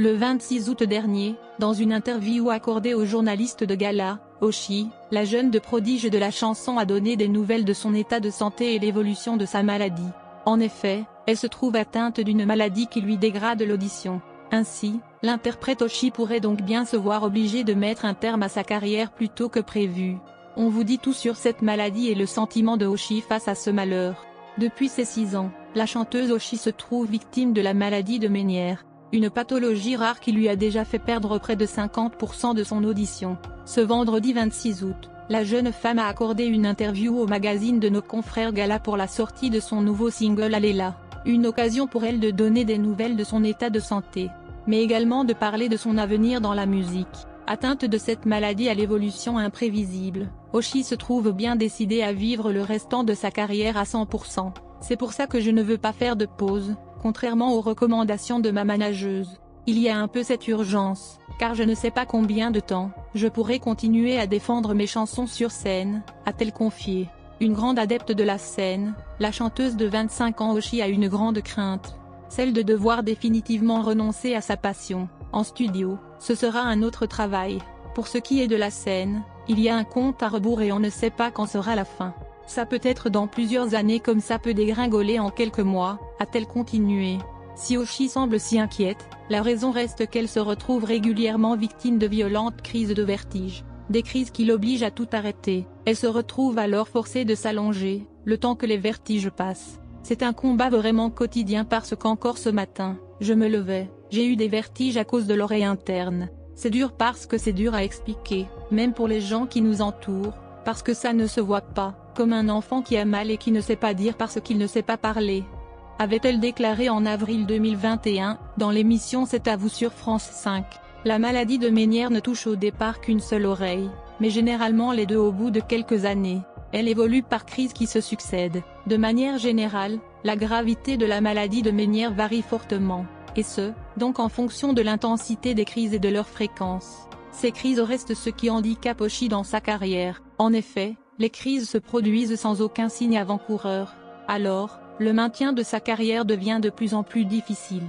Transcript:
Le 26 août dernier, dans une interview accordée aux journalistes de gala, Oshi, la jeune de prodige de la chanson a donné des nouvelles de son état de santé et l'évolution de sa maladie. En effet, elle se trouve atteinte d'une maladie qui lui dégrade l'audition. Ainsi, l'interprète Oshi pourrait donc bien se voir obligée de mettre un terme à sa carrière plus tôt que prévu. On vous dit tout sur cette maladie et le sentiment de Oshi face à ce malheur. Depuis ses 6 ans, la chanteuse Oshi se trouve victime de la maladie de Meniere, une pathologie rare qui lui a déjà fait perdre près de 50% de son audition. Ce vendredi 26 août, la jeune femme a accordé une interview au magazine de nos confrères Gala pour la sortie de son nouveau single Alela, une occasion pour elle de donner des nouvelles de son état de santé, mais également de parler de son avenir dans la musique. Atteinte de cette maladie à l'évolution imprévisible, Oshi se trouve bien décidée à vivre le restant de sa carrière à 100%. C'est pour ça que je ne veux pas faire de pause, contrairement aux recommandations de ma manageuse. Il y a un peu cette urgence, car je ne sais pas combien de temps je pourrai continuer à défendre mes chansons sur scène, a-t-elle confié. Une grande adepte de la scène, la chanteuse de 25 ans Oshi a une grande crainte, celle de devoir définitivement renoncer à sa passion. En studio, ce sera un autre travail. Pour ce qui est de la scène, il y a un compte à rebours et on ne sait pas quand sera la fin. Ça peut être dans plusieurs années comme ça peut dégringoler en quelques mois, a-t-elle continué. Si Oshi semble si inquiète, la raison reste qu'elle se retrouve régulièrement victime de violentes crises de vertige, des crises qui l'obligent à tout arrêter. Elle se retrouve alors forcée de s'allonger, le temps que les vertiges passent. C'est un combat vraiment quotidien parce qu'encore ce matin, je me levais, j'ai eu des vertiges à cause de l'oreille interne. C'est dur parce que c'est dur à expliquer, même pour les gens qui nous entourent, parce que ça ne se voit pas, comme un enfant qui a mal et qui ne sait pas dire parce qu'il ne sait pas parler. Avait-elle déclaré en avril 2021, dans l'émission C'est à vous sur France 5. La maladie de Meniere ne touche au départ qu'une seule oreille, mais généralement les deux au bout de quelques années. Elle évolue par crises qui se succèdent. De manière générale, la gravité de la maladie de Meniere varie fortement, et ce, donc en fonction de l'intensité des crises et de leur fréquence. Ces crises restent ce qui handicape Oshi dans sa carrière. En effet, les crises se produisent sans aucun signe avant-coureur. Alors, le maintien de sa carrière devient de plus en plus difficile.